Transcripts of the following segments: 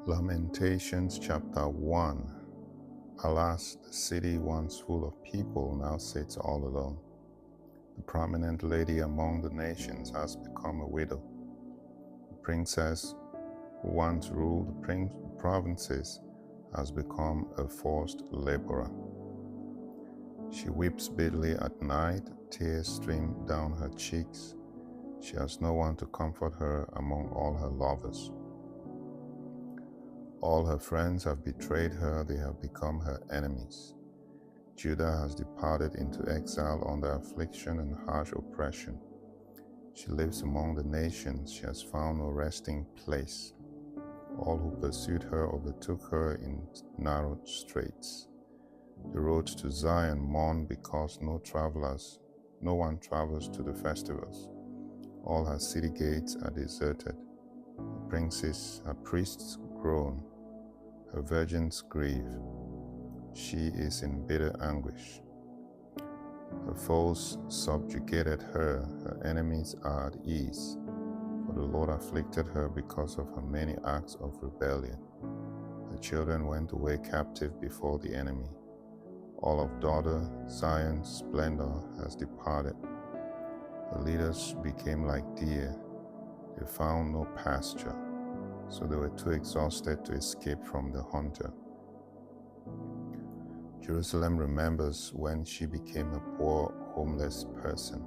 Lamentations chapter 1. Alas, the city once full of people now sits all alone. The prominent lady among the nations has become a widow. The princess who once ruled the provinces has become a forced laborer. She weeps bitterly at night, tears stream down her cheeks. She has no one to comfort her among all her lovers. All her friends have betrayed her, they have become her enemies. Judah has departed into exile under affliction and harsh oppression. She lives among the nations, she has found no resting place. All who pursued her overtook her in narrow straits. The roads to Zion mourn because no one travels to the festivals. All her city gates are deserted. Her priests groan, her virgins grieve. She is in bitter anguish. Her foes subjugated her, her enemies are at ease. For the Lord afflicted her because of her many acts of rebellion. Her children went away captive before the enemy. All of daughter Zion's splendor has departed. Her leaders became like deer. They found no pasture, so they were too exhausted to escape from the hunter. Jerusalem remembers when she became a poor, homeless person.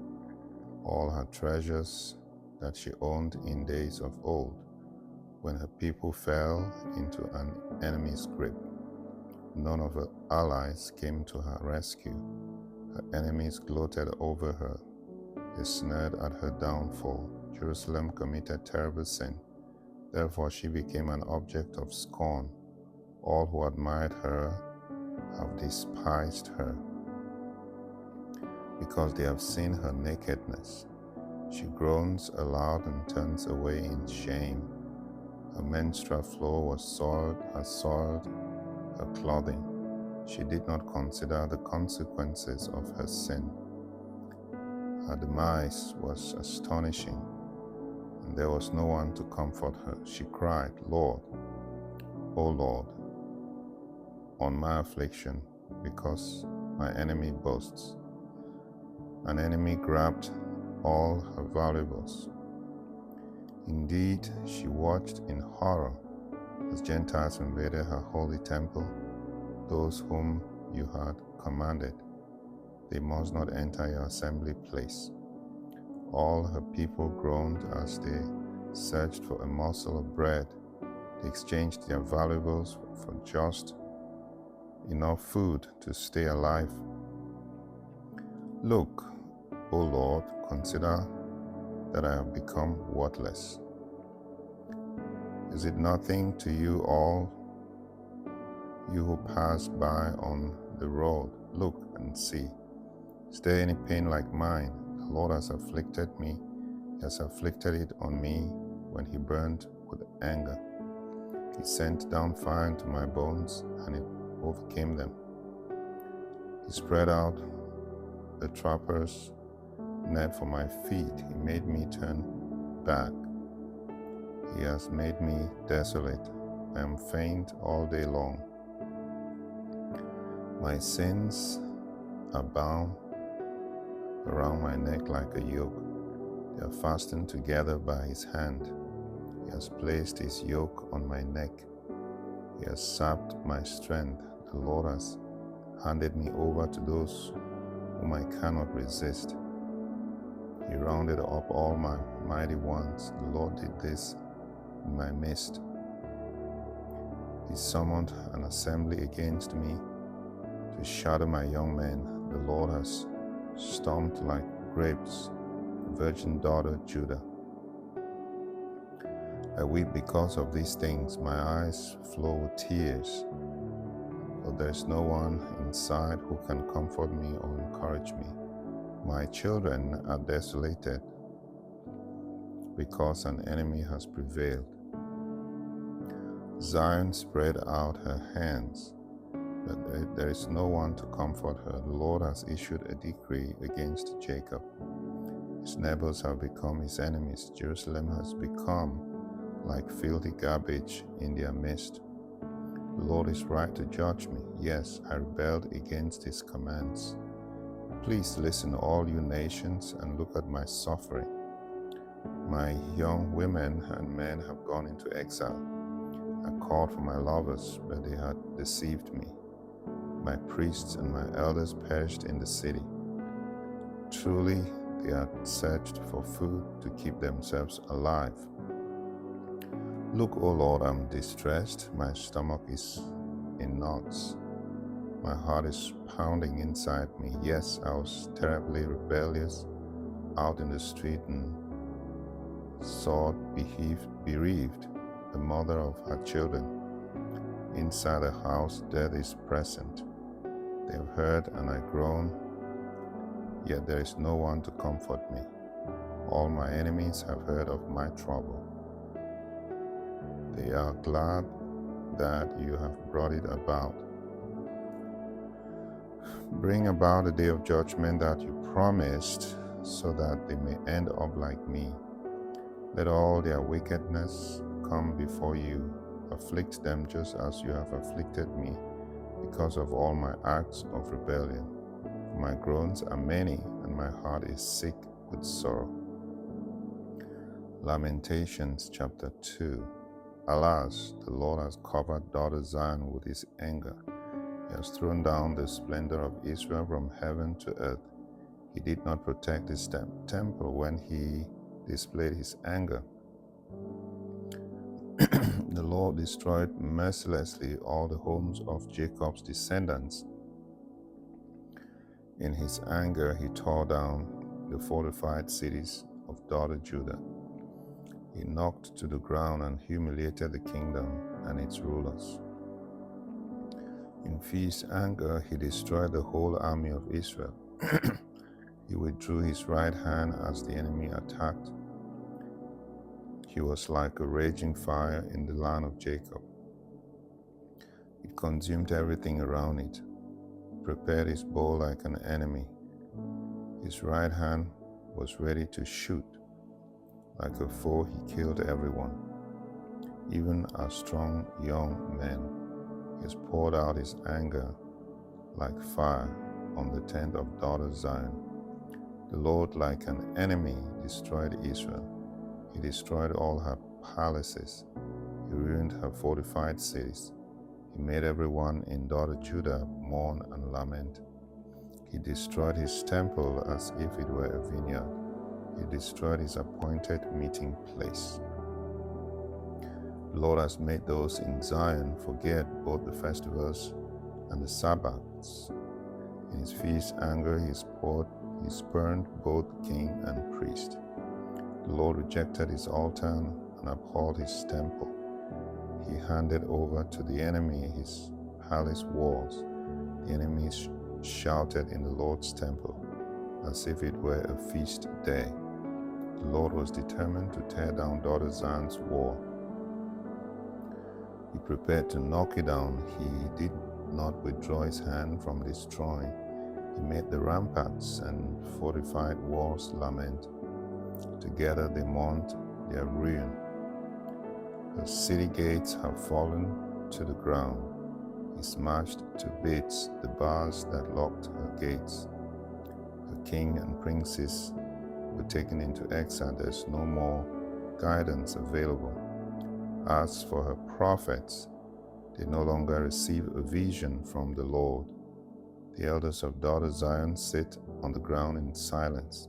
All her treasures that she owned in days of old, when her people fell into an enemy's grip. None of her allies came to her rescue. Her enemies gloated over her. They sneered at her downfall. Jerusalem committed terrible sin. Therefore she became an object of scorn. All who admired her have despised her, because they have seen her nakedness. She groans aloud and turns away in shame. Her menstrual flow has soiled her clothing. She did not consider the consequences of her sin. Her demise was astonishing, and there was no one to comfort her. She cried, "Lord, O Lord, on my affliction, because my enemy boasts." An enemy grabbed all her valuables. Indeed, she watched in horror as Gentiles invaded her holy temple, those whom you had commanded, "They must not enter your assembly place." All her people groaned as they searched for a morsel of bread. They exchanged their valuables for just enough food to stay alive. Look, O Lord, consider that I have become worthless. Is it nothing to you all, you who pass by on the road? Look and see. Is there any pain like mine? The Lord has afflicted me. He has afflicted it on me when he burned with anger. He sent down fire into my bones, and it overcame them. He spread out the trapper's net for my feet. He made me turn back. He has made me desolate. I am faint all day long. My sins are bound around my neck like a yoke. They are fastened together by his hand. He has placed his yoke on my neck. He has sapped my strength. The Lord has handed me over to those whom I cannot resist. He rounded up all my mighty ones. The Lord did this in my midst. He summoned an assembly against me to shatter my young men. The Lord has stomped like grapes, the virgin daughter Judah. I weep because of these things. My eyes flow with tears, for there is no one inside who can comfort me or encourage me. My children are desolated because an enemy has prevailed. Zion spread out her hands, but there is no one to comfort her. The Lord has issued a decree against Jacob. His neighbors have become his enemies. Jerusalem has become like filthy garbage in their midst. The Lord is right to judge me. Yes, I rebelled against his commands. Please listen, all you nations, and look at my suffering. My young women and men have gone into exile. I called for my lovers, but they had deceived me. My priests and my elders perished in the city. Truly, they had searched for food to keep themselves alive. Look, O Lord, I'm distressed. My stomach is in knots. My heart is pounding inside me. Yes, I was terribly rebellious out in the street and saw bereaved the mother of her children. Inside the house, death is present. They have heard and I groan, yet there is no one to comfort me. All my enemies have heard of my trouble. They are glad that you have brought it about. Bring about the day of judgment that you promised, so that they may end up like me. Let all their wickedness come before you. Afflict them just as you have afflicted me, because of all my acts of rebellion. For my groans are many, and my heart is sick with sorrow. Lamentations chapter 2. Alas, the Lord has covered daughter Zion with his anger. He has thrown down the splendor of Israel from heaven to earth. He did not protect his temple when he displayed his anger. The Lord destroyed mercilessly all the homes of Jacob's descendants. In his anger, he tore down the fortified cities of daughter Judah. He knocked to the ground and humiliated the kingdom and its rulers. In fierce anger, he destroyed the whole army of Israel. He withdrew his right hand as the enemy attacked. He was like a raging fire in the land of Jacob. It consumed everything around it, prepared his bow like an enemy. His right hand was ready to shoot. Like a foe, he killed everyone, even our strong young men. He has poured out his anger like fire on the tent of daughter Zion. The Lord, like an enemy, destroyed Israel. He destroyed all her palaces. He ruined her fortified cities. He made everyone in daughter Judah mourn and lament. He destroyed his temple as if it were a vineyard. He destroyed his appointed meeting place. The Lord has made those in Zion forget both the festivals and the Sabbaths. In his fierce anger, he spurned both king and priest. The Lord rejected his altar and abhorred his temple. He handed over to the enemy his palace walls. The enemies shouted in the Lord's temple, as if it were a feast day. The Lord was determined to tear down daughter Zion's wall. He prepared to knock it down. He did not withdraw his hand from destroying. He made the ramparts and fortified walls lament. Together they mourned their ruin. Her city gates have fallen to the ground. He smashed to bits the bars that locked her gates. Her king and princes were taken into exile. There's no more guidance available. As for her prophets, they no longer receive a vision from the Lord. The elders of daughter Zion sit on the ground in silence.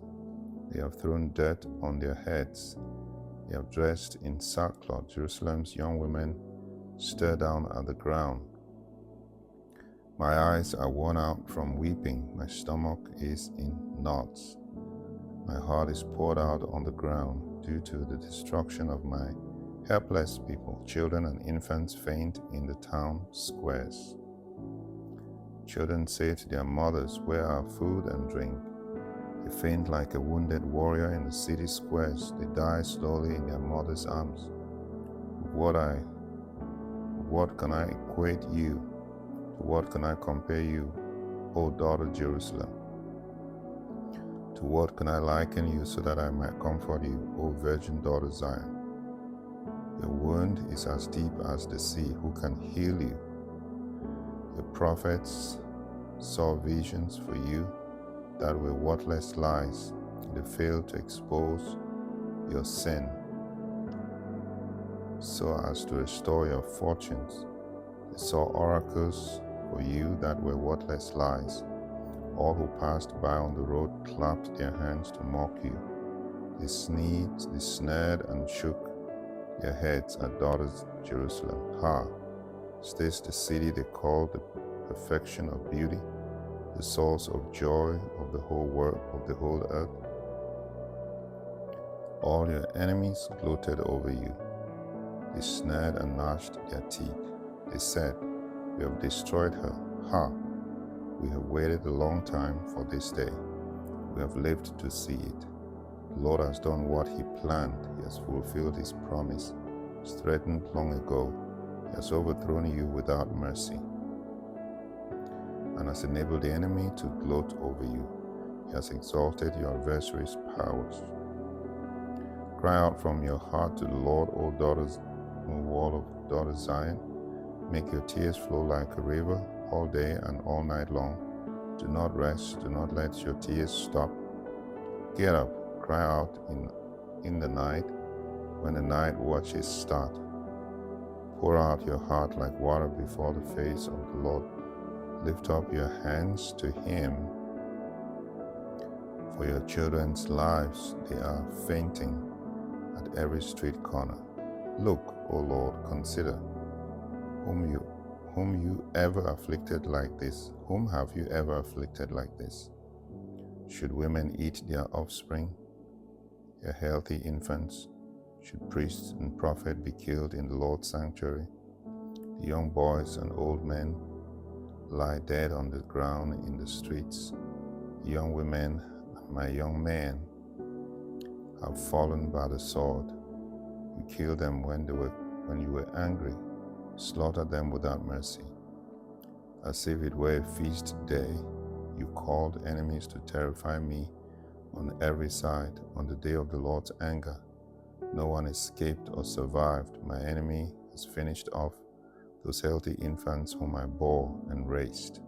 They have thrown dirt on their heads. They have dressed in sackcloth. Jerusalem's young women stare down at the ground. My eyes are worn out from weeping. My stomach is in knots. My heart is poured out on the ground due to the destruction of my helpless people. Children and infants faint in the town squares. Children say to their mothers, "Where are food and drink?" They faint like a wounded warrior in the city squares. They die slowly in their mother's arms. What can I equate you? To what can I compare you, O daughter Jerusalem? To what can I liken you so that I might comfort you, O virgin daughter Zion? Your wound is as deep as the sea. Who can heal you? Your prophets saw visions for you that were worthless lies. They failed to expose your sin so as to restore your fortunes. They saw oracles for you that were worthless lies. All who passed by on the road clapped their hands to mock you. They sneezed, they snared and shook their heads at daughters Jerusalem. Ha! Is this the city they call the perfection of beauty, the source of joy of the whole world, of the whole earth? All your enemies gloated over you. They snared and gnashed their teeth. They said, "We have destroyed her. Ha! We have waited a long time for this day. We have lived to see it. The Lord has done what He planned. He has fulfilled His promise, threatened long ago. He has overthrown you without mercy and has enabled the enemy to gloat over you. He has exalted your adversaries' powers. Cry out from your heart to the Lord, O daughters, O wall of daughter Zion. Make your tears flow like a river all day and all night long. Do not rest, do not let your tears stop. Get up, cry out in the night when the night watches start. Pour out your heart like water before the face of the Lord. Lift up your hands to Him. For your children's lives, they are fainting at every street corner. Look, O Lord, consider whom you ever afflicted like this. Whom have you ever afflicted like this? Should women eat their offspring, their healthy infants? Should priests and prophets be killed in the Lord's sanctuary? The young boys and old men lie dead on the ground in the streets. The young women and my young men have fallen by the sword. You killed them when you were angry, slaughtered them without mercy. As if it were a feast day, you called enemies to terrify me on every side. On the day of the Lord's anger, no one escaped or survived. My enemy has finished off those healthy infants whom I bore and raised.